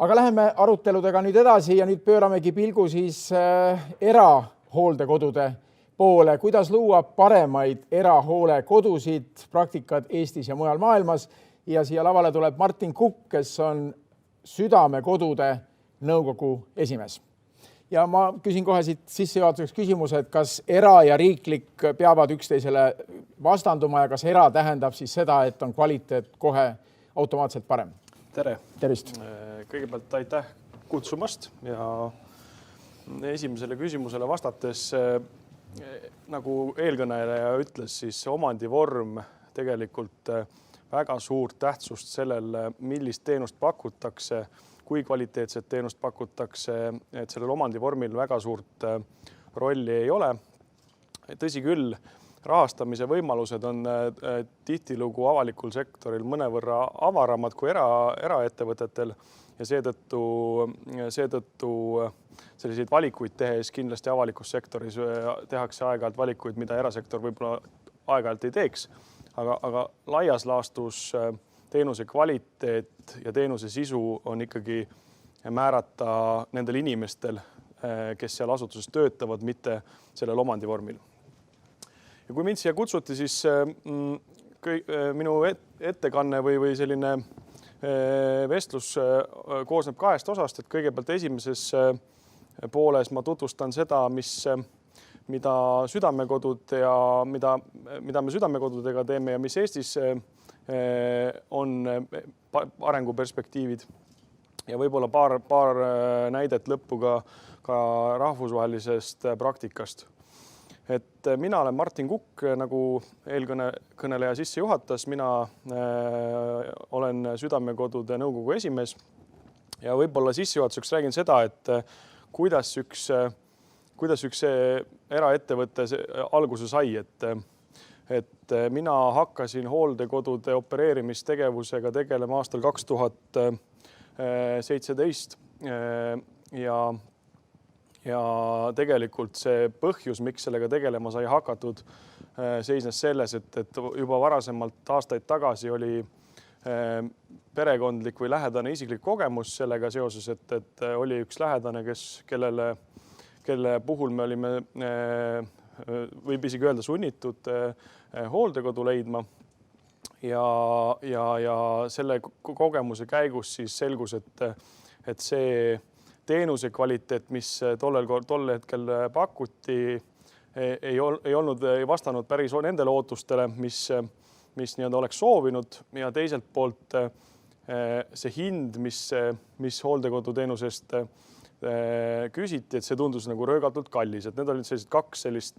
Aga läheme aruteludega nüüd edasi ja nüüd pööramegi pilgu siis erahooldekodude poole, kuidas luua paremaid erahoolekodusid, praktikad Eestis ja mujal maailmas. Ja siia lavale tuleb Martin Kukk, kes on Südamekodude nõukogu esimees. Ja ma küsin kohe siit sissejuhatuseks küsimuse, et kas era ja riiklik peavad üksteisele vastanduma ja kas era tähendab siis seda, et on kvaliteet kohe automaatselt parem? Tere! Tervist! Kõigepealt aitäh kutsumast ja esimesele küsimusele vastates, nagu eelkõneleja ütles, siis omandivorm tegelikult väga suurt tähtsust sellele, millist teenust pakutakse, kui kvaliteetset teenust pakutakse, et sellel omandivormil väga suurt rolli ei ole. Tõsi küll, rahastamise võimalused on tihtilugu avalikul sektoril mõnevõrra avaramad kui eraettevõtetel ja seetõttu selliseid valikuid tehes kindlasti avalikus sektoris tehakse aeg-ajalt valikuid, mida erasektor võib-olla aeg-ajalt ei teeks, aga laias laastus teenuse kvaliteet ja teenuse sisu on ikkagi määrata nendel inimestel, kes seal asutuses töötavad, mitte sellel omandivormil. Ja kui mind siia kutsuti, siis minu ettekanne või selline vestlus koosneb kahest osast, et kõigepealt esimeses pooles ma tutvustan seda, mida südamekodud ja mida me südamekodudega teeme ja mis Eestis on arenguperspektiivid ja võib-olla paar näidet lõppu ka rahvusvahelisest praktikast. Et mina olen Martin Kukk, nagu eelkõneleja sisse juhatas, mina olen Südamekodude nõukogu esimees ja võib-olla sissejuhatuseks räägin seda, et kuidas üks eraettevõte alguse sai, et mina hakkasin hooldekodude opereerimistegevusega tegelema aastal 2017 ja tegelikult see põhjus, miks sellega tegelema sai hakatud, seisnes selles, et juba varasemalt aastaid tagasi oli perekondlik või lähedane isiklik kogemus sellega seoses, et oli üks lähedane, kelle puhul me olime, võib isegi öelda, sunnitud hooldekodu leidma. Ja selle kogemuse käigus siis selgus, et see teenuse kvaliteet, mis tol hetkel pakuti, ei vastanud päris nendele ootustele, mis nii-öelda oleks soovinud ja teiselt poolt see hind, mis hooldekodu teenusest küsiti, et see tundus nagu röögatult kallis, et need olid sellised kaks sellist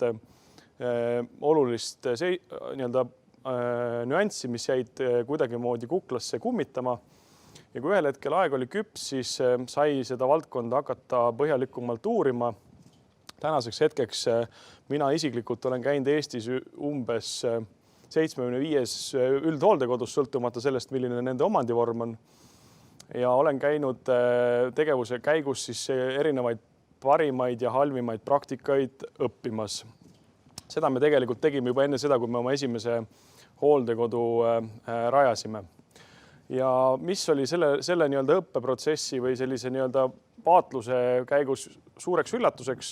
olulist nii-öelda nüanssi, mis jäid kuidagi moodi kuklasse kummitama. Ja kui ühel hetkel aeg oli küps, siis sai seda valdkonda hakata põhjalikumalt uurima. Tänaseks hetkeks mina isiklikult olen käinud Eestis umbes 75 üldhooldekodus, sõltumata sellest, milline nende omandivorm on. Ja olen käinud tegevuse käigus siis erinevaid parimaid ja halvimaid praktikaid õppimas. Seda me tegelikult tegime juba enne seda, kui me oma esimese hooldekodu rajasime. Ja mis oli selle nii-öelda õppeprotsessi või sellise nii-öelda vaatluse käigus suureks üllatuseks,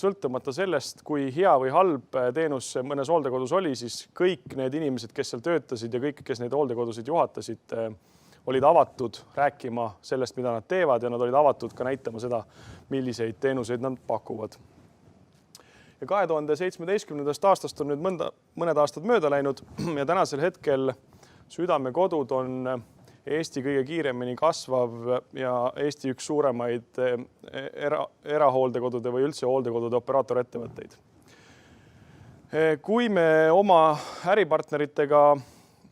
sõltumata sellest, kui hea või halb teenus mõnes hooldekodus oli, siis kõik need inimesed, kes seal töötasid ja kõik, kes neid hooldekodusid juhatasid, olid avatud rääkima sellest, mida nad teevad ja nad olid avatud ka näitama seda, milliseid teenuseid nad pakuvad. Ja 2017. aastast on nüüd mõned aastad mööda läinud ja tänasel hetkel Südamekodud on Eesti kõige kiiremini kasvav ja Eesti üks suuremaid erahooldekodude või üldse hooldekodude operaator-ettevõtteid. Kui me oma äripartneritega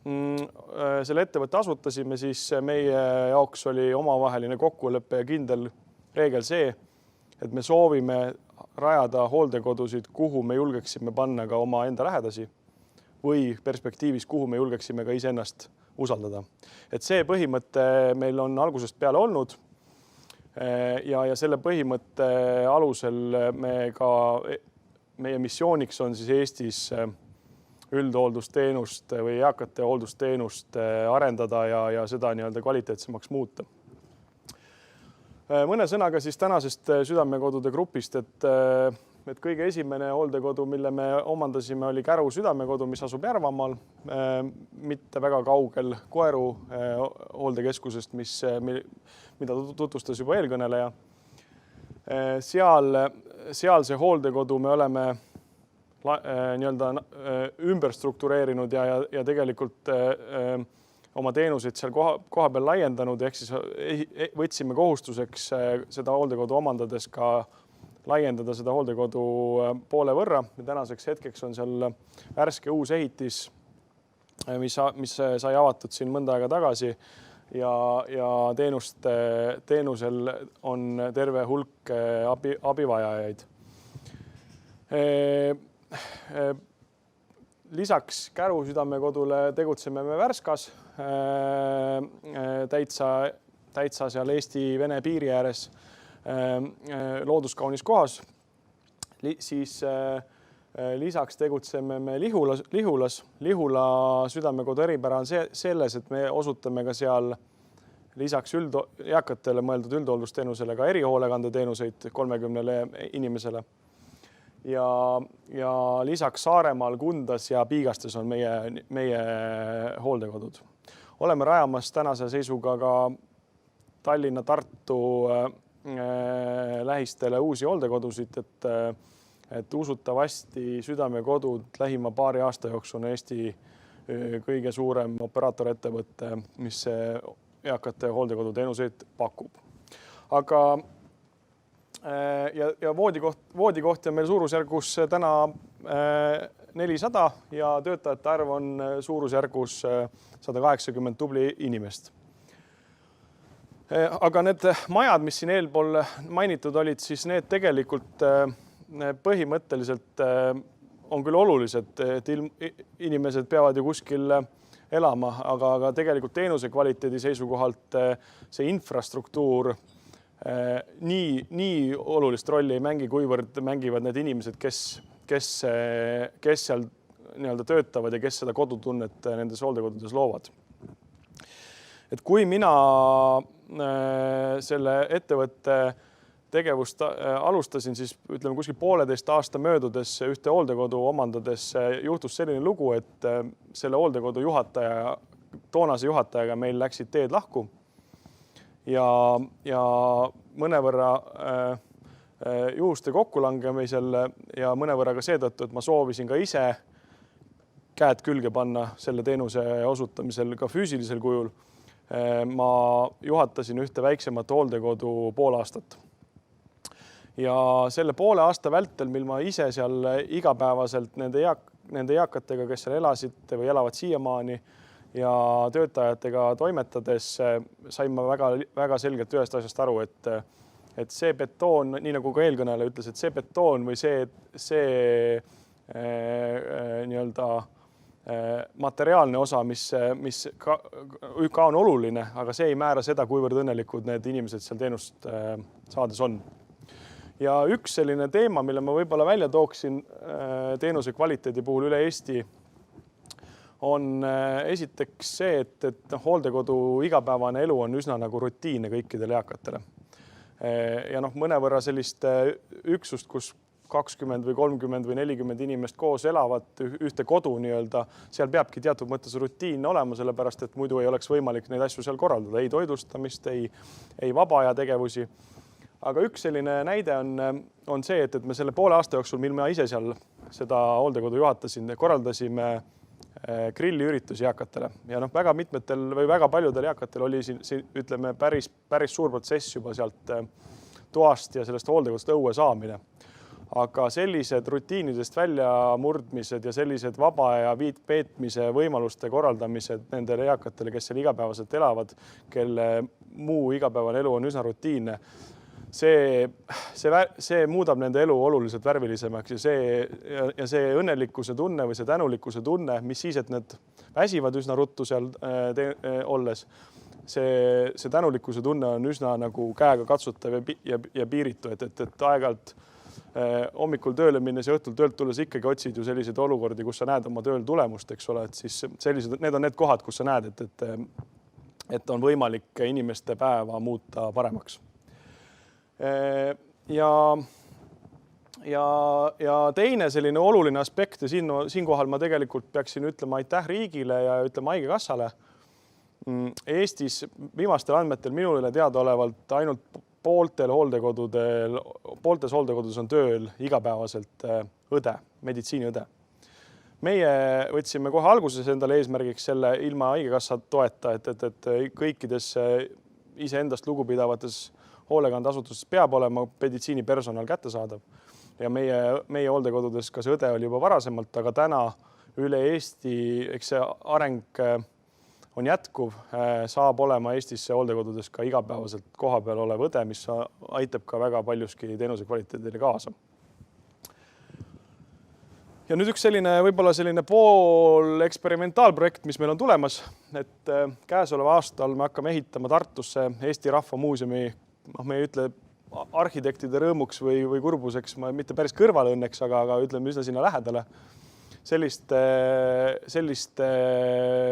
selle ettevõtte asutasime, siis meie jaoks oli omavaheline kokkulepe ja kindel reegel see, et me soovime rajada hooldekodusid, kuhu me julgeksime panna ka oma enda lähedasi või perspektiivis, kuhu me julgeksime ka iseennast usaldada. Et see põhimõte meil on algusest peale olnud ja selle põhimõtte alusel meie missiooniks on siis Eestis üldhooldusteenust või eakate hooldusteenust arendada ja seda nii-öelda kvaliteetsemaks muuta. Mõne sõnaga siis tänasest Südamekodude grupist, et kõige esimene hooldekodu, mille me omandasime, oli Käru Südamekodu, mis asub Järvamaal, mitte väga kaugel Koeru hooldekeskusest, mida tutvustas juba eelkõneleja. Seal see hooldekodu me oleme nii-öelda ümber struktureerinud ja tegelikult oma teenuseid seal koha peal laiendanud, ehk siis võtsime kohustuseks seda hooldekodu omandades ka laiendada seda hooldekodu poole võrra. Tänaseks hetkeks on seal värske uus ehitis, mis sai avatud siin mõnda aega tagasi ja teenusel on terve hulk abivajajaid. Lisaks Käru Südamekodule tegutseme me Värskas, täitsa seal Eesti-Vene piiri ääres looduskaunis kohas. Siis lisaks tegutseme me Lihulas. Lihula Südamekodu eripära on selles, et me osutame ka seal lisaks eakatele mõeldud üldhooldusteenusele ka erihoolekandeteenuseid 30 inimesele. Ja lisaks Saaremaal, Kundas ja Piigastes on meie hooldekodud. Oleme rajamas tänase seisuga ka Tallinna, Tartu lähistele uusi hooldekodusid, et usutavasti Südamekodud lähima paari aasta jooksul on Eesti kõige suurem operaatorettevõte, mis eakate hooldekoduteenuseid pakub. Aga ja voodikohti on meil suurusjärgus täna 400 ja töötajate arv on suurusjärgus 180 tubli inimest. Aga need majad, mis siin eelpool mainitud olid, siis need tegelikult põhimõtteliselt on küll olulised, et inimesed peavad ju kuskil elama, aga tegelikult teenuse kvaliteedi seisukohalt see infrastruktuur nii olulist rolli ei mängi, kuivõrd mängivad need inimesed, kes seal nii-öelda töötavad ja kes seda kodutunnet nendes hooldekodudes loovad. Et kui mina selle ettevõtte tegevust alustasin, siis ütleme kuskil 1,5 aasta möödudes ühte hooldekodu omandades juhtus selline lugu, et selle hooldekodu toonase juhatajaga meil läksid teed lahku ja mõnevõrra juhuste kokkulangemisel ja mõnevõrra ka seetõttu, et ma soovisin ka ise käed külge panna selle teenuse osutamisel ka füüsilisel kujul. Ma juhatasin ühte väiksemat hooldekodu 1,5 aastat. Ja selle 1,5 aasta vältel, mil ma ise seal igapäevaselt nende eakatega, kes seal elasid või elavad siiamaani ja töötajatega toimetades, sain ma väga selgelt ühest asjast aru, et see betoon, nii nagu ka eelkõneleja ütles, et see betoon või see nii-öelda materiaalne osa, mis ka on oluline, aga see ei määra seda, kuivõrd õnnelikud need inimesed seal teenust saades on. Ja üks selline teema, mille ma võib-olla välja tooksin teenuse kvaliteedi puhul üle Eesti, on esiteks see, et hooldekodu igapäevane elu on üsna nagu rutiinne kõikidele eakatele. Ja mõnevõrra sellist üksust, kus 20 või 30 või 40 inimest koos elavad ühte kodu nii-öelda, seal peabki teatud mõttes rutiinne olema, sellepärast, et muidu ei oleks võimalik neid asju seal korraldada, ei toidlustamist, ei vaba aja tegevusi. Aga üks selline näide on see, et me selle 1,5 aasta jooksul, mil ma ise seal seda hooldekodu juhatasin, korraldasime grilliüritusi eakatele ja väga mitmetel või väga paljudel eakatel oli siin ütleme päris suur protsess juba sealt toast ja sellest hooldekodust õue saamine. Aga sellised rutiinidest väljamurdmised ja sellised vaba aja peetmise võimaluste korraldamised nendele eakatele, kes seal igapäevaselt elavad, kelle muu igapäevane elu on üsna rutiinne, see muudab nende elu oluliselt värvilisemaks ja see õnnelikkuse tunne või see tänulikkuse tunne, mis siis, et need väsivad üsna ruttu seal olles, see tänulikkuse tunne on üsna nagu käega katsutav ja piiritu, et aeg-ajalt hommikul tööle minnes ja õhtul töölt tulles ikkagi otsid ju selliseid olukordi, kus sa näed oma tööl tulemust, eks ole, et siis need on need kohad, kus sa näed, et on võimalik inimeste päeva muuta paremaks. Ja teine selline oluline aspekt ja siinkohal ma tegelikult peaksin ütlema aitäh riigile ja ütlema haigekassale. Eestis viimastel andmetel minule teadaolevalt ainult pooltes hooldekodudes on tööl igapäevaselt õde, meditsiiniõde. Meie võtsime kohe alguses endale eesmärgiks selle ilma haigekassa toeta, et kõikides iseendast lugupidavates hoolekandeasutustes peab olema meditsiinipersonal kättesaadav. Ja meie hooldekodudes ka see õde oli juba varasemalt, aga täna üle Eesti, eks see areng on jätkuv, saab olema Eestis hooldekodudes ka igapäevaselt kohapeal olev õde, mis aitab ka väga paljuski teenuse kvaliteedile kaasa. Ja nüüd üks võib-olla selline pool eksperimentaalprojekt, mis meil on tulemas, et käesoleva aastal me hakkame ehitama Tartusse Eesti Rahva Muuseumi, me ei ütle arhitektide rõõmuks või kurbuseks, mitte päris kõrval õnneks, aga ütleme üsna sinna lähedale. Sellist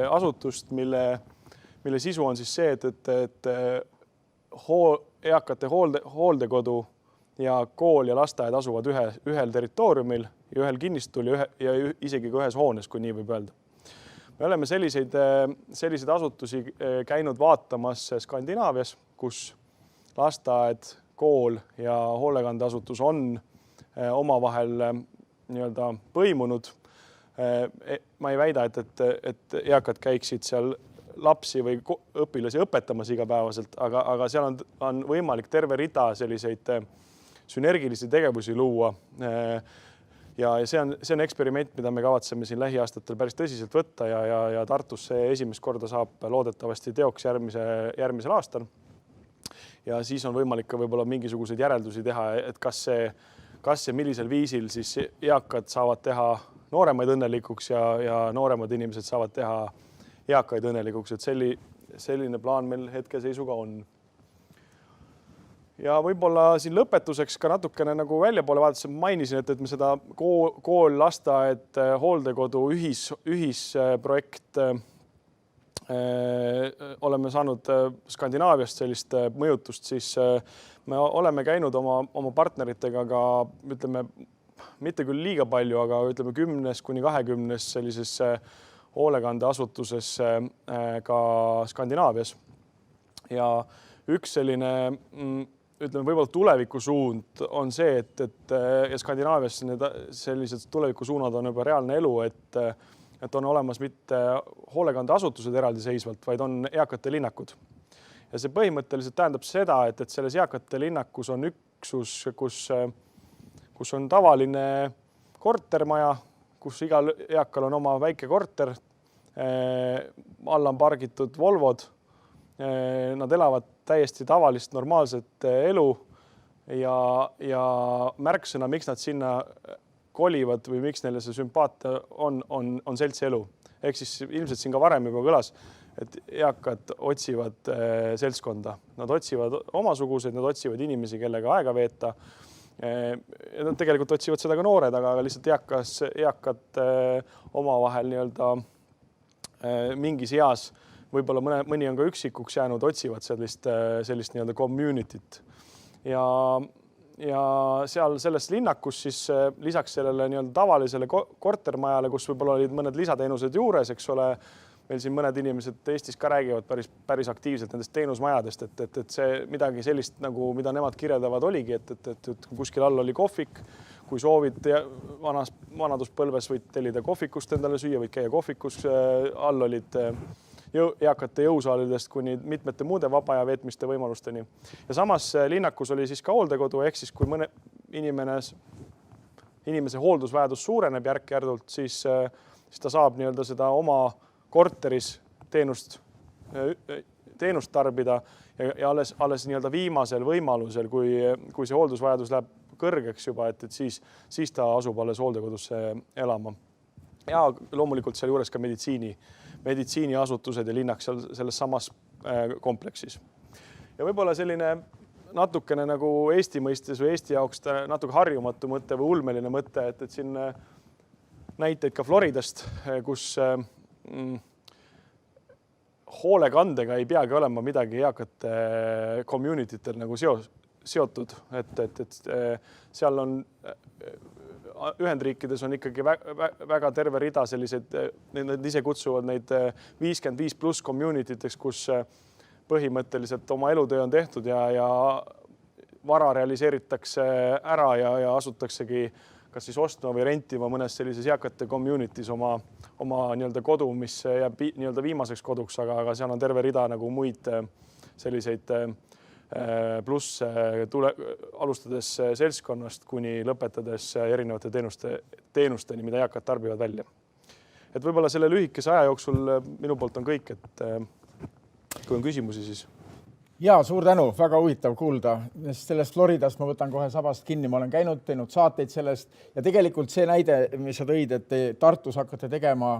asutust, mille sisu on siis see, et eakate hooldekodu ja kool ja lasteaed asuvad ühel territooriumil ja ühel kinnistul ja isegi ka ühes hoones, kui nii võib öelda. Me oleme selliseid asutusi käinud vaatamas Skandinaavias, kus lasteaed, kool ja hoolekandeasutus on omavahel nii-öelda põimunud. Ma ei väida, et eakad käiksid seal lapsi või õpilasi õpetamas igapäevaselt, aga seal on võimalik terve rida selliseid sünergilisi tegevusi luua. Ja see on eksperiment, mida me kavatseme siin lähiaastatel päris tõsiselt võtta ja Tartus see esimest korda saab loodetavasti teoks järgmisel aastal. Ja siis on võimalik ka võib-olla mingisuguseid järeldusi teha, et kas see millisel viisil siis eakad saavad teha nooremaid õnnelikuks ja nooremad inimesed saavad teha eakaid õnnelikuks, et selline plaan meil hetkeseisuga on. Ja võib-olla siin lõpetuseks ka natukene nagu väljapoole vaadates mainisin, et me seda kool, lasteaed, hooldekodu ühisprojekt oleme saanud Skandinaaviast sellist mõjutust, siis me oleme käinud oma partneritega ka, ütleme, mitte küll liiga palju, aga ütleme 10–20 sellises hoolekandeasutuses ka Skandinaavias. Ja üks selline, ütleme, võib-olla tulevikusuund on see, et Skandinaavias sellised tulevikusuunad on juba reaalne elu, et on olemas mitte hoolekandeasutused eraldiseisvalt, vaid on eakate linnakud. Ja see põhimõtteliselt tähendab seda, et selles eakate linnakus on üksus, kus on tavaline kortermaja, kus igal eakal on oma väike korter, alla on pargitud Volvod. Nad elavad täiesti tavalist normaalset elu ja märksõna, miks nad sinna kolivad või miks neile see sümpaat on seltsielu. Ehk siis ilmselt siin ka varem juba kõlas, et eakad otsivad seltskonda. Nad otsivad omasuguseid, nad otsivad inimesi, kellega aega veeta. Ja nad tegelikult otsivad seda ka noored, aga lihtsalt eakad omavahel nii-öelda mingis eas, võib-olla mõni on ka üksikuks jäänud, otsivad sellist nii-öelda community't. Ja seal selles linnakus siis lisaks sellele nii-öelda tavalisele kortermajale, kus võib-olla olid mõned lisateenused juures, eks ole, meil siin mõned inimesed Eestis ka räägivad päris aktiivselt nendest teenusmajadest, et see midagi sellist, nagu mida nemad kirjeldavad oligi, et kuskil all oli kohvik, kui soovid vanaduspõlves võid tellida kohvikust endale süüa, võid käia kohvikus, all olid eakate jõusaalidest kuni mitmete muude vaba aja veetmiste võimalusteni. Ja samas linnakus oli siis ka hooldekodu, ehk siis kui mõne inimese hooldusvajadus suureneb järk-järgult, siis ta saab nii-öelda seda oma korteris teenust tarbida ja alles nii-öelda viimasel võimalusel, kui see hooldusvajadus läheb kõrgeks juba, et siis ta asub alles hooldekodusse elama. Ja loomulikult seal juures ka meditsiiniasutused ja linnak selles samas kompleksis. Ja võib-olla selline natukene nagu Eesti mõistes või Eesti jaoks natuke harjumatu mõte või ulmeline mõte, et siin näiteid ka Floridast, kus hoolekandega ei peagi olema midagi eakate communitytel nagu seotud, et seal on Ühendriikides on ikkagi väga terve rida selliseid, nad ise kutsuvad neid 55+ community'teks, kus põhimõtteliselt oma elutöö on tehtud ja vara realiseeritakse ära ja asutaksegi kas siis ostma või rentima mõnes sellises eakate community's oma nii-öelda kodu, mis jääb nii-öelda viimaseks koduks, aga seal on terve rida nagu muid selliseid pluss alustades seltskonnast kuni lõpetades erinevate teenusteni, mida eakad tarbivad välja. Et võib-olla selle lühikese aja jooksul minu poolt on kõik, et kui on küsimusi, siis... Ja, suur tänu, väga huvitav kuulda. Sellest Floridast ma võtan kohe sabast kinni, ma olen käinud, teinud saateid sellest ja tegelikult see näide, mis sa tõid, et te Tartus hakkate tegema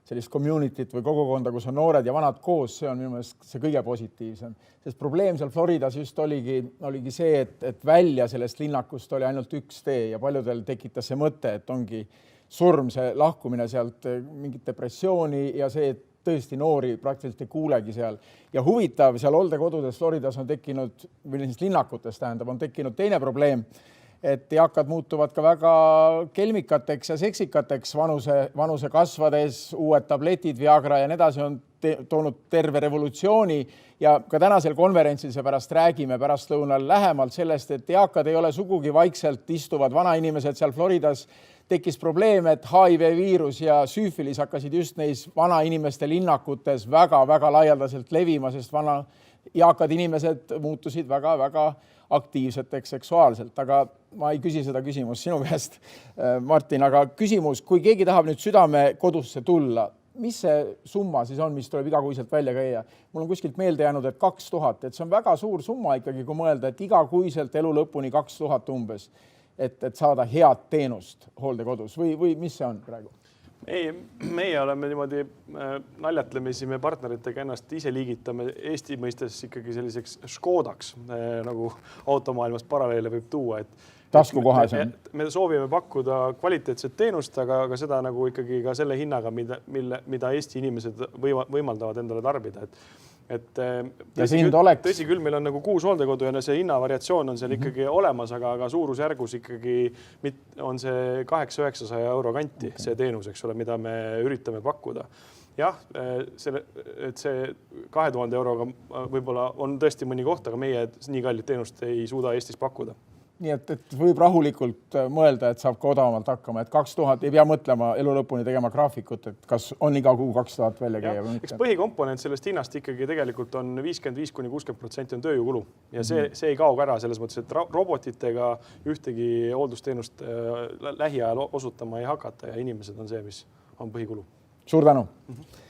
sellist communityt või kogukonda, kus on noored ja vanad koos, see on minu meelest see kõige positiivsem. Sest probleem seal Floridas just oligi see, et välja sellest linnakust oli ainult üks tee ja paljudel tekitas see mõte, et ongi surm, see lahkumine sealt, mingit depressiooni ja see, et tõesti noori praktiliselt ei kuulegi seal. Ja huvitav, seal oldekodudes Floridas on tekkinud, või linnakutes tähendab, on tekkinud teine probleem, et eakad muutuvad ka väga kelmikateks ja seksikateks vanuse kasvades, uued tabletid, Viagra ja nii edasi on toonud terve revolutsiooni ja ka tänasel konverentsil seepärast räägime pärastlõunal lähemalt sellest, et eakad ei ole sugugi vaikselt istuvad vanainimesed seal Floridas. Tekkis probleem, et HIV-viirus ja süüfilis hakkasid just neis vanainimeste linnakutes väga-väga laialdaselt levima, sest eakad inimesed muutusid väga-väga aktiivseteks seksuaalselt. Aga ma ei küsi seda küsimust sinu käest, Martin, aga küsimus, kui keegi tahab nüüd südame kodusse tulla, mis see summa siis on, mis tuleb igakuiselt välja käia? Mul on kuskilt meelde jäänud, et 2000, et see on väga suur summa ikkagi, kui mõelda, et igakuiselt elu lõpuni 2000 umbes. Et saada head teenust hooldekodus või mis see on praegu? Meie oleme niimoodi naljatlemisi, me partneritega ennast ise liigitame Eesti mõistes ikkagi selliseks Škodaks, nagu automaailmas paralleele võib tuua. Taskukohas on. Me soovime pakkuda kvaliteetset teenust, aga seda nagu ikkagi ka selle hinnaga, mida Eesti inimesed võimaldavad endale tarbida. Tõsi küll, meil on nagu 6 hooldekodu ja see hinnavariatsioon on seal ikkagi olemas, aga suurusjärgus ikkagi on see 800–900 euro kanti see teenus, eks ole, mida me üritame pakkuda. Jah, see 2000 euroga võib-olla on tõesti mõni koht, aga meie nii kallid teenust ei suuda Eestis pakkuda. Nii et võib rahulikult mõelda, et saab ka odavamalt hakkama, et 2000 ei pea mõtlema elu lõpuni tegema graafikut, et kas on iga kuu 2000 välja käia või mitte. Eks põhikomponent sellest hinnast ikkagi tegelikult on 55–60% on tööjõukulu ja see ei kao ära selles mõttes, et robotitega ühtegi hooldusteenust lähiajal osutama ei hakata ja inimesed on see, mis on põhikulu. Suur tänu!